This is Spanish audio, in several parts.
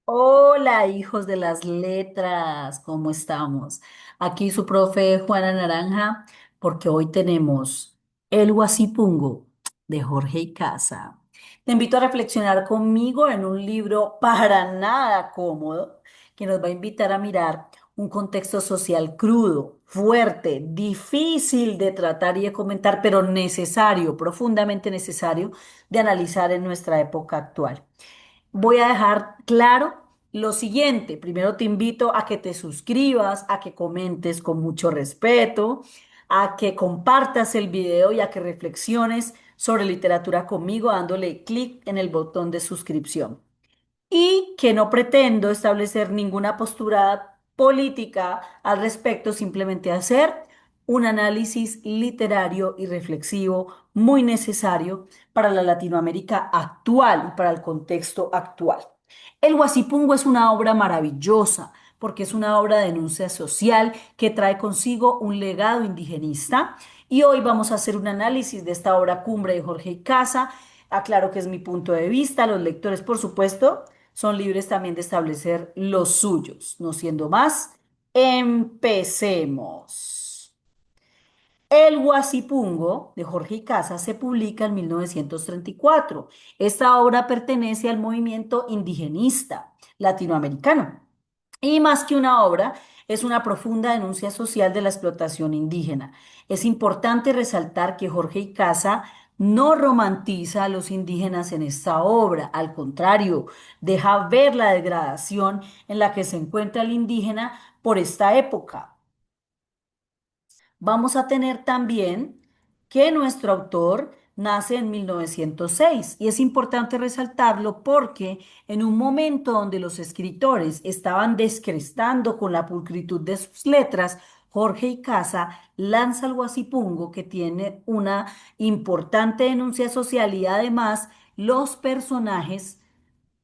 Hola, hijos de las letras, ¿cómo estamos? Aquí su profe Juana Naranja, porque hoy tenemos El Guasipungo de Jorge Icaza. Te invito a reflexionar conmigo en un libro para nada cómodo que nos va a invitar a mirar un contexto social crudo, fuerte, difícil de tratar y de comentar, pero necesario, profundamente necesario de analizar en nuestra época actual. Voy a dejar claro lo siguiente. Primero te invito a que te suscribas, a que comentes con mucho respeto, a que compartas el video y a que reflexiones sobre literatura conmigo dándole clic en el botón de suscripción y que no pretendo establecer ninguna postura política al respecto, simplemente hacer un análisis literario y reflexivo muy necesario para la Latinoamérica actual y para el contexto actual. El Guasipungo es una obra maravillosa porque es una obra de denuncia social que trae consigo un legado indigenista y hoy vamos a hacer un análisis de esta obra cumbre de Jorge Icaza. Aclaro que es mi punto de vista, los lectores, por supuesto, son libres también de establecer los suyos. No siendo más, empecemos. El Guasipungo de Jorge Icaza se publica en 1934. Esta obra pertenece al movimiento indigenista latinoamericano. Y más que una obra, es una profunda denuncia social de la explotación indígena. Es importante resaltar que Jorge Icaza no romantiza a los indígenas en esta obra, al contrario, deja ver la degradación en la que se encuentra el indígena por esta época. Vamos a tener también que nuestro autor nace en 1906 y es importante resaltarlo porque en un momento donde los escritores estaban descrestando con la pulcritud de sus letras, Jorge Icaza lanza el Guasipungo que tiene una importante denuncia social y además los personajes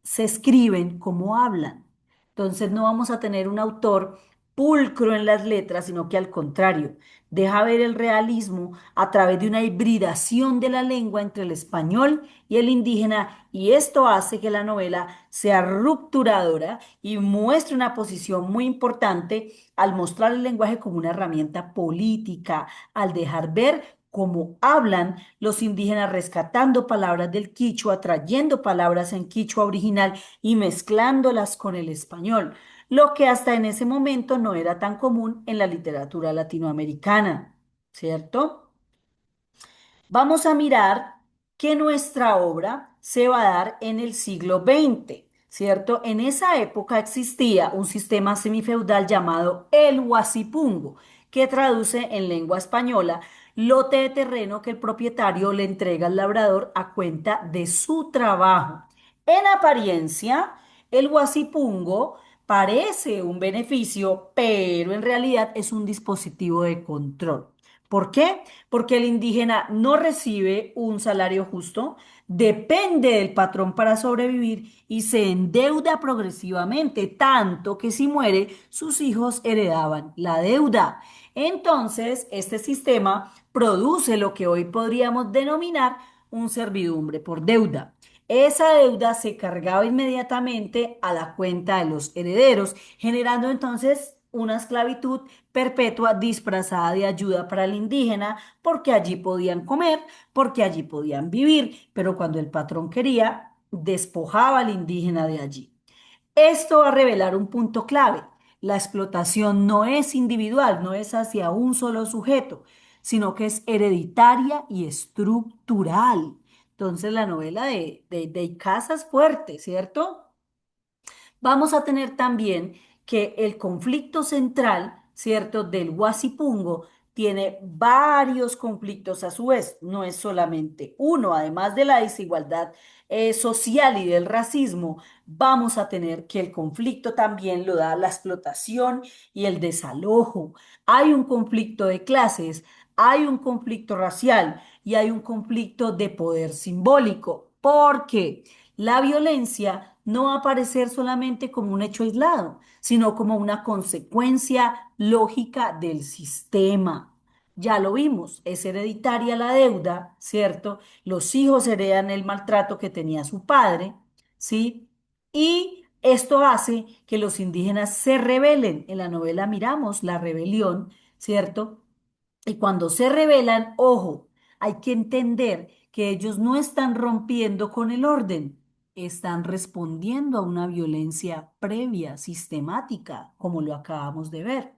se escriben como hablan. Entonces no vamos a tener un autor pulcro en las letras, sino que al contrario, deja ver el realismo a través de una hibridación de la lengua entre el español y el indígena, y esto hace que la novela sea rupturadora y muestre una posición muy importante al mostrar el lenguaje como una herramienta política, al dejar ver cómo hablan los indígenas rescatando palabras del quichua, trayendo palabras en quichua original y mezclándolas con el español, lo que hasta en ese momento no era tan común en la literatura latinoamericana, ¿cierto? Vamos a mirar que nuestra obra se va a dar en el siglo XX, ¿cierto? En esa época existía un sistema semifeudal llamado el huasipungo, que traduce en lengua española lote de terreno que el propietario le entrega al labrador a cuenta de su trabajo. En apariencia, el huasipungo parece un beneficio, pero en realidad es un dispositivo de control. ¿Por qué? Porque el indígena no recibe un salario justo, depende del patrón para sobrevivir y se endeuda progresivamente, tanto que si muere, sus hijos heredaban la deuda. Entonces, este sistema produce lo que hoy podríamos denominar un servidumbre por deuda. Esa deuda se cargaba inmediatamente a la cuenta de los herederos, generando entonces una esclavitud perpetua disfrazada de ayuda para el indígena, porque allí podían comer, porque allí podían vivir, pero cuando el patrón quería, despojaba al indígena de allí. Esto va a revelar un punto clave. La explotación no es individual, no es hacia un solo sujeto, sino que es hereditaria y estructural. Entonces la novela de Icaza es fuerte, ¿cierto? Vamos a tener también que el conflicto central, ¿cierto?, del Guasipungo tiene varios conflictos a su vez, no es solamente uno, además de la desigualdad social y del racismo, vamos a tener que el conflicto también lo da la explotación y el desalojo. Hay un conflicto de clases, hay un conflicto racial y hay un conflicto de poder simbólico, porque la violencia no va a aparecer solamente como un hecho aislado, sino como una consecuencia lógica del sistema. Ya lo vimos, es hereditaria la deuda, ¿cierto? Los hijos heredan el maltrato que tenía su padre, ¿sí? Y Esto hace que los indígenas se rebelen. En la novela miramos la rebelión, ¿cierto? Y cuando se rebelan, ojo, hay que entender que ellos no están rompiendo con el orden, están respondiendo a una violencia previa, sistemática, como lo acabamos de ver.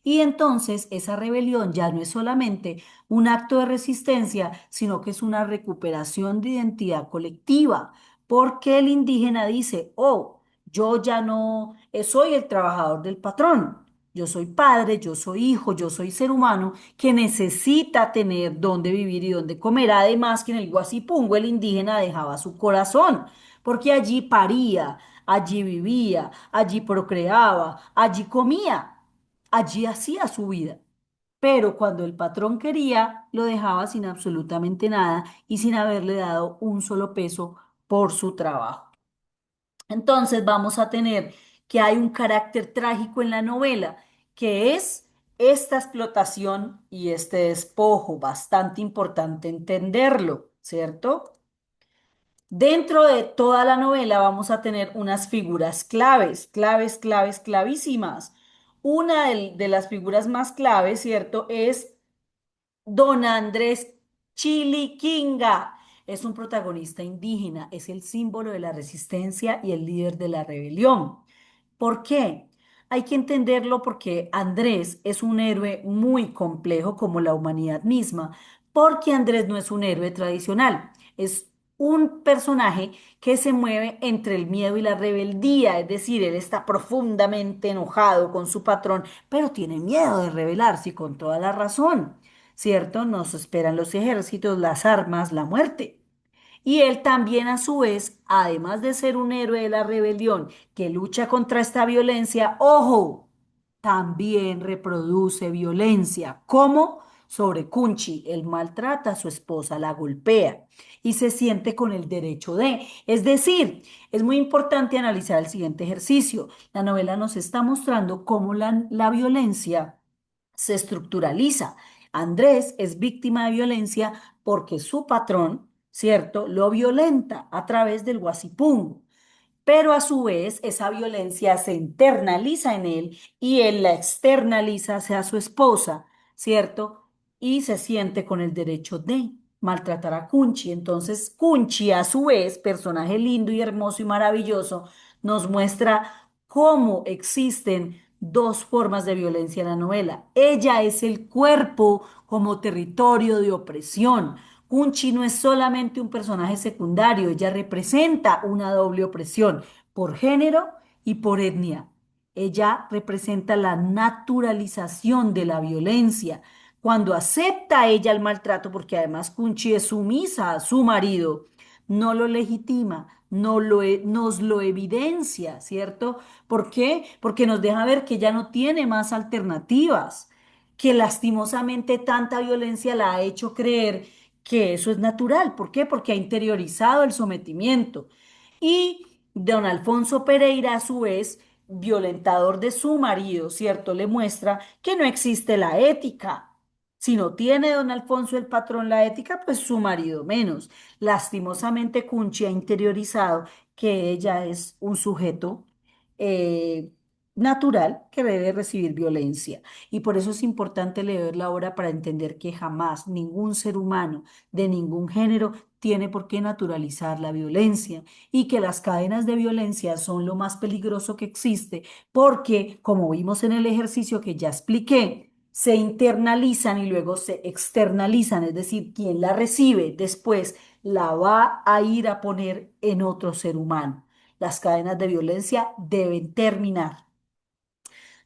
Y entonces esa rebelión ya no es solamente un acto de resistencia, sino que es una recuperación de identidad colectiva, porque el indígena dice, oh, yo ya no soy el trabajador del patrón. Yo soy padre, yo soy hijo, yo soy ser humano que necesita tener dónde vivir y dónde comer. Además que en el Guasipungo el indígena dejaba su corazón, porque allí paría, allí vivía, allí procreaba, allí comía, allí hacía su vida. Pero cuando el patrón quería, lo dejaba sin absolutamente nada y sin haberle dado un solo peso por su trabajo. Entonces vamos a tener que hay un carácter trágico en la novela, que es esta explotación y este despojo, bastante importante entenderlo, ¿cierto? Dentro de toda la novela vamos a tener unas figuras claves, claves, claves, clavísimas. Una de las figuras más claves, ¿cierto? Es Don Andrés Chiliquinga. Es un protagonista indígena, es el símbolo de la resistencia y el líder de la rebelión. ¿Por qué? Hay que entenderlo porque Andrés es un héroe muy complejo como la humanidad misma, porque Andrés no es un héroe tradicional, es un personaje que se mueve entre el miedo y la rebeldía, es decir, él está profundamente enojado con su patrón, pero tiene miedo de rebelarse y con toda la razón, ¿cierto? Nos esperan los ejércitos, las armas, la muerte. Y él también a su vez, además de ser un héroe de la rebelión que lucha contra esta violencia, ojo, también reproduce violencia. ¿Cómo? Sobre Kunchi, él maltrata a su esposa, la golpea y se siente con el derecho de. Es decir, es muy importante analizar el siguiente ejercicio. La novela nos está mostrando cómo la violencia se estructuraliza. Andrés es víctima de violencia porque su patrón, ¿cierto?, lo violenta a través del guasipún, pero a su vez esa violencia se internaliza en él y él la externaliza hacia su esposa, ¿cierto? Y se siente con el derecho de maltratar a Kunchi. Entonces, Kunchi, a su vez, personaje lindo y hermoso y maravilloso, nos muestra cómo existen dos formas de violencia en la novela. Ella es el cuerpo como territorio de opresión. Kunchi no es solamente un personaje secundario, ella representa una doble opresión por género y por etnia. Ella representa la naturalización de la violencia. Cuando acepta ella el maltrato, porque además Kunchi es sumisa a su marido, no lo legitima, nos lo evidencia, ¿cierto? ¿Por qué? Porque nos deja ver que ella no tiene más alternativas, que lastimosamente tanta violencia la ha hecho creer que eso es natural. ¿Por qué? Porque ha interiorizado el sometimiento. Y don Alfonso Pereira, a su vez, violentador de su marido, ¿cierto? Le muestra que no existe la ética. Si no tiene don Alfonso el patrón la ética, pues su marido menos. Lastimosamente, Cunchi ha interiorizado que ella es un sujeto eh, natural que debe recibir violencia. Y por eso es importante leer la obra para entender que jamás ningún ser humano de ningún género tiene por qué naturalizar la violencia y que las cadenas de violencia son lo más peligroso que existe porque, como vimos en el ejercicio que ya expliqué, se internalizan y luego se externalizan, es decir, quien la recibe después la va a ir a poner en otro ser humano. Las cadenas de violencia deben terminar.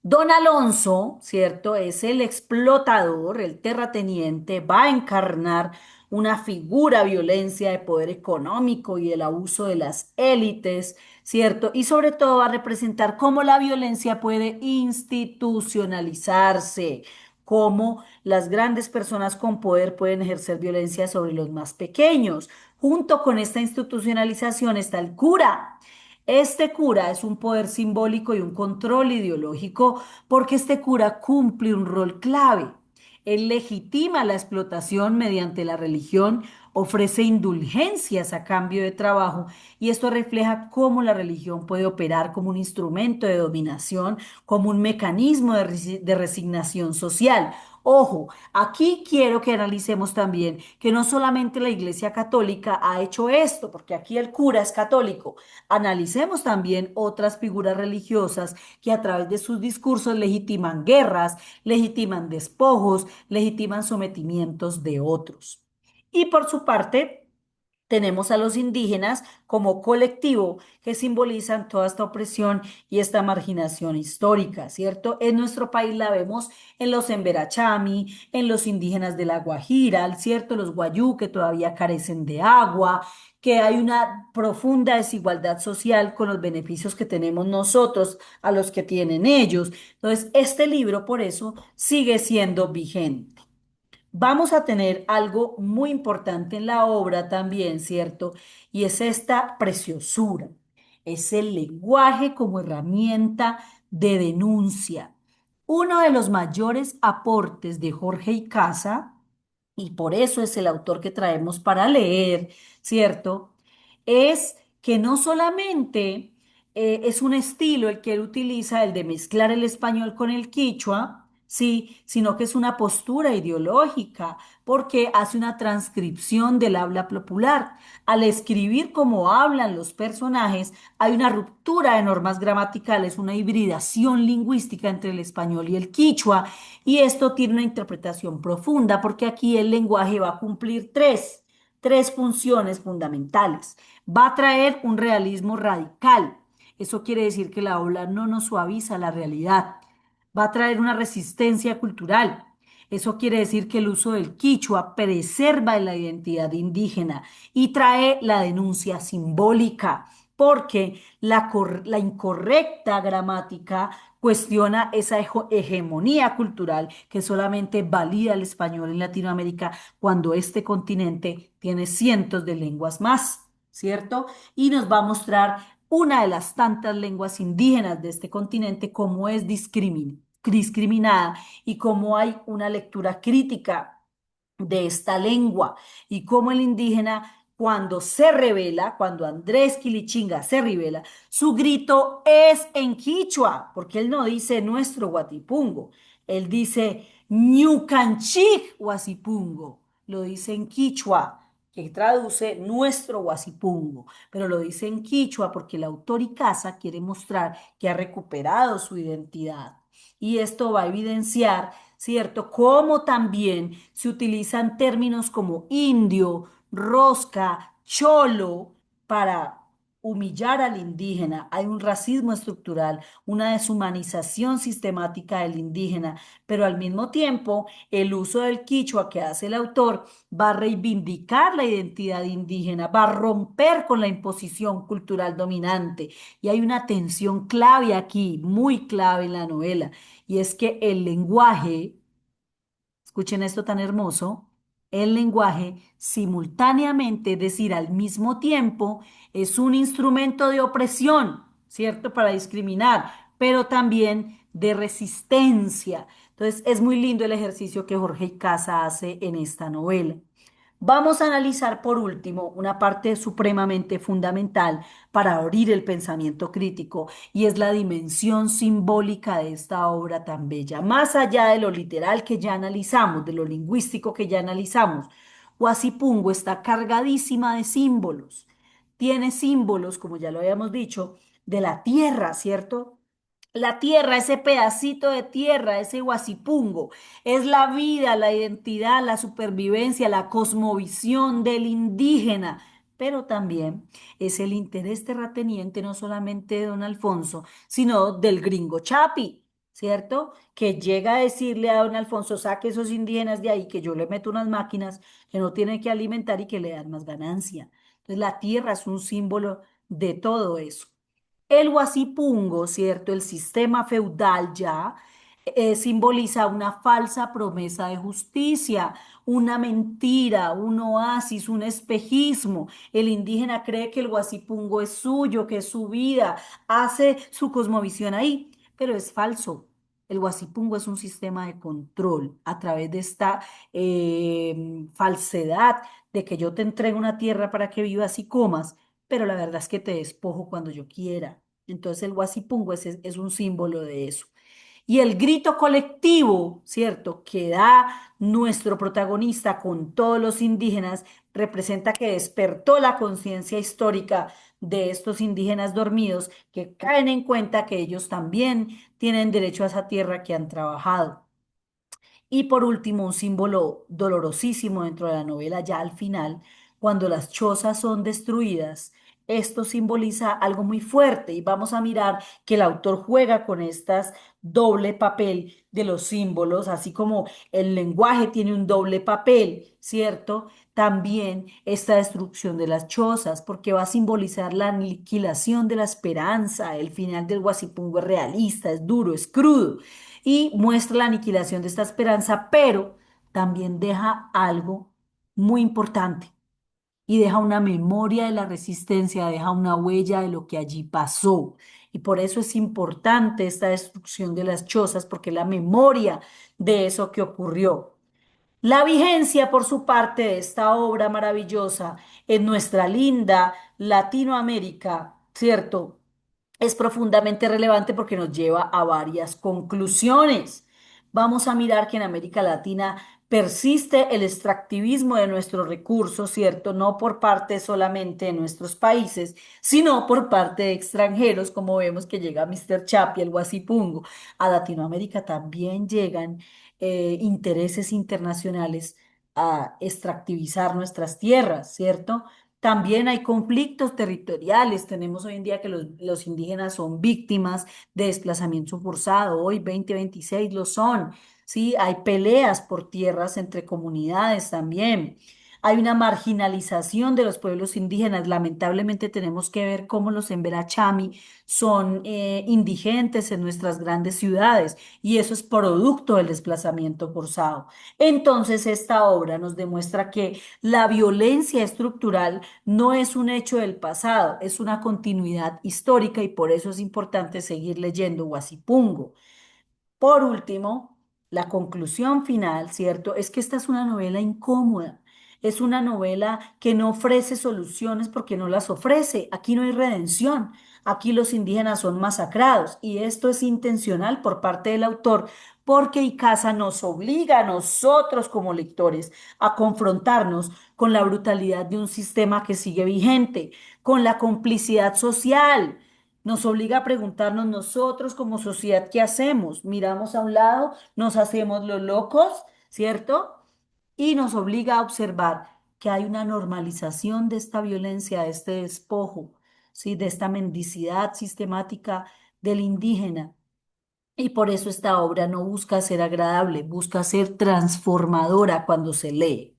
Don Alonso, ¿cierto? Es el explotador, el terrateniente, va a encarnar una figura violencia de poder económico y el abuso de las élites, ¿cierto? Y sobre todo va a representar cómo la violencia puede institucionalizarse, cómo las grandes personas con poder pueden ejercer violencia sobre los más pequeños. Junto con esta institucionalización está el cura. Este cura es un poder simbólico y un control ideológico porque este cura cumple un rol clave. Él legitima la explotación mediante la religión ofrece indulgencias a cambio de trabajo y esto refleja cómo la religión puede operar como un instrumento de dominación, como un mecanismo de resignación social. Ojo, aquí quiero que analicemos también que no solamente la Iglesia Católica ha hecho esto, porque aquí el cura es católico. Analicemos también otras figuras religiosas que a través de sus discursos legitiman guerras, legitiman despojos, legitiman sometimientos de otros. Y por su parte, tenemos a los indígenas como colectivo que simbolizan toda esta opresión y esta marginación histórica, ¿cierto? En nuestro país la vemos en los Emberachami, en los indígenas de La Guajira, ¿cierto? Los guayú que todavía carecen de agua, que hay una profunda desigualdad social con los beneficios que tenemos nosotros a los que tienen ellos. Entonces, este libro por eso sigue siendo vigente. Vamos a tener algo muy importante en la obra también, ¿cierto? Y es esta preciosura. Es el lenguaje como herramienta de denuncia. Uno de los mayores aportes de Jorge Icaza, y por eso es el autor que traemos para leer, ¿cierto? Es que no solamente es un estilo el que él utiliza, el de mezclar el español con el quichua, sí, sino que es una postura ideológica, porque hace una transcripción del habla popular. Al escribir como hablan los personajes, hay una ruptura de normas gramaticales, una hibridación lingüística entre el español y el quichua, y esto tiene una interpretación profunda, porque aquí el lenguaje va a cumplir tres funciones fundamentales. Va a traer un realismo radical. Eso quiere decir que la obra no nos suaviza la realidad. Va a traer una resistencia cultural. Eso quiere decir que el uso del quichua preserva la identidad indígena y trae la denuncia simbólica, porque la incorrecta gramática cuestiona esa hegemonía cultural que solamente valida el español en Latinoamérica cuando este continente tiene cientos de lenguas más, ¿cierto? Y nos va a mostrar una de las tantas lenguas indígenas de este continente cómo es discriminada y cómo hay una lectura crítica de esta lengua y cómo el indígena cuando se revela, cuando Andrés Quilichinga se revela, su grito es en quichua, porque él no dice nuestro Guatipungo, él dice Ñucanchik Guasipungo, lo dice en quichua, que traduce nuestro Guasipungo, pero lo dice en quichua porque el autor Icaza quiere mostrar que ha recuperado su identidad. Y esto va a evidenciar, ¿cierto? Cómo también se utilizan términos como indio, rosca, cholo para humillar al indígena. Hay un racismo estructural, una deshumanización sistemática del indígena, pero al mismo tiempo el uso del quichua que hace el autor va a reivindicar la identidad indígena, va a romper con la imposición cultural dominante. Y hay una tensión clave aquí, muy clave en la novela, y es que el lenguaje, escuchen esto tan hermoso, el lenguaje simultáneamente, es decir, al mismo tiempo, es un instrumento de opresión, ¿cierto? Para discriminar, pero también de resistencia. Entonces, es muy lindo el ejercicio que Jorge Icaza hace en esta novela. Vamos a analizar por último una parte supremamente fundamental para abrir el pensamiento crítico y es la dimensión simbólica de esta obra tan bella. Más allá de lo literal que ya analizamos, de lo lingüístico que ya analizamos, Huasipungo está cargadísima de símbolos. Tiene símbolos, como ya lo habíamos dicho, de la tierra, ¿cierto? La tierra, ese pedacito de tierra, ese Huasipungo, es la vida, la identidad, la supervivencia, la cosmovisión del indígena, pero también es el interés terrateniente no solamente de don Alfonso, sino del gringo Chapi, ¿cierto? Que llega a decirle a don Alfonso, saque esos indígenas de ahí, que yo le meto unas máquinas que no tiene que alimentar y que le dan más ganancia. Entonces la tierra es un símbolo de todo eso. El Huasipungo, ¿cierto? El sistema feudal ya simboliza una falsa promesa de justicia, una mentira, un oasis, un espejismo. El indígena cree que el Huasipungo es suyo, que es su vida, hace su cosmovisión ahí, pero es falso. El Guasipungo es un sistema de control a través de esta falsedad de que yo te entrego una tierra para que vivas y comas, pero la verdad es que te despojo cuando yo quiera. Entonces el Guasipungo es un símbolo de eso. Y el grito colectivo, ¿cierto?, que da nuestro protagonista con todos los indígenas, representa que despertó la conciencia histórica de estos indígenas dormidos que caen en cuenta que ellos también tienen derecho a esa tierra que han trabajado. Y por último, un símbolo dolorosísimo dentro de la novela, ya al final, cuando las chozas son destruidas, esto simboliza algo muy fuerte y vamos a mirar que el autor juega con estas doble papel de los símbolos, así como el lenguaje tiene un doble papel, ¿cierto? También esta destrucción de las chozas, porque va a simbolizar la aniquilación de la esperanza. El final del Guasipungo es realista, es duro, es crudo y muestra la aniquilación de esta esperanza, pero también deja algo muy importante y deja una memoria de la resistencia, deja una huella de lo que allí pasó. Y por eso es importante esta destrucción de las chozas, porque es la memoria de eso que ocurrió. La vigencia, por su parte, de esta obra maravillosa en nuestra linda Latinoamérica, ¿cierto? Es profundamente relevante porque nos lleva a varias conclusiones. Vamos a mirar que en América Latina persiste el extractivismo de nuestros recursos, ¿cierto? No por parte solamente de nuestros países, sino por parte de extranjeros, como vemos que llega Mr. Chapi, el Guasipungo. A Latinoamérica también llegan intereses internacionales a extractivizar nuestras tierras, ¿cierto? También hay conflictos territoriales. Tenemos hoy en día que los indígenas son víctimas de desplazamiento forzado. Hoy, 2026, lo son. Sí, hay peleas por tierras entre comunidades también. Hay una marginalización de los pueblos indígenas. Lamentablemente tenemos que ver cómo los Emberachami son indigentes en nuestras grandes ciudades y eso es producto del desplazamiento forzado. Entonces, esta obra nos demuestra que la violencia estructural no es un hecho del pasado, es una continuidad histórica y por eso es importante seguir leyendo Guasipungo. Por último, la conclusión final, ¿cierto? Es que esta es una novela incómoda. Es una novela que no ofrece soluciones porque no las ofrece. Aquí no hay redención. Aquí los indígenas son masacrados y esto es intencional por parte del autor porque Icaza nos obliga a nosotros como lectores a confrontarnos con la brutalidad de un sistema que sigue vigente, con la complicidad social. Nos obliga a preguntarnos nosotros como sociedad, ¿qué hacemos? Miramos a un lado, nos hacemos los locos, ¿cierto? Y nos obliga a observar que hay una normalización de esta violencia, de este despojo, ¿sí? De esta mendicidad sistemática del indígena. Y por eso esta obra no busca ser agradable, busca ser transformadora cuando se lee.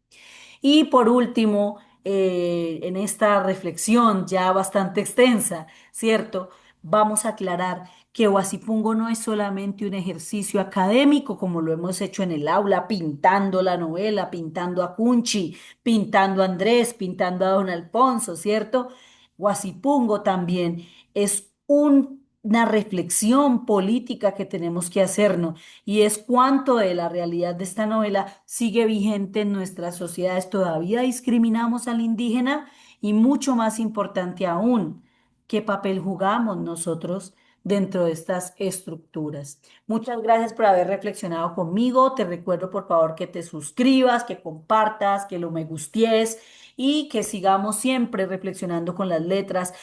Y por último, en esta reflexión ya bastante extensa, ¿cierto? Vamos a aclarar que Huasipungo no es solamente un ejercicio académico como lo hemos hecho en el aula, pintando la novela, pintando a Cunchi, pintando a Andrés, pintando a Don Alfonso, ¿cierto? Huasipungo también es una reflexión política que tenemos que hacernos y es cuánto de la realidad de esta novela sigue vigente en nuestras sociedades. Todavía discriminamos al indígena y mucho más importante aún, qué papel jugamos nosotros dentro de estas estructuras. Muchas gracias por haber reflexionado conmigo. Te recuerdo por favor que te suscribas, que compartas, que lo me gustes y que sigamos siempre reflexionando con las letras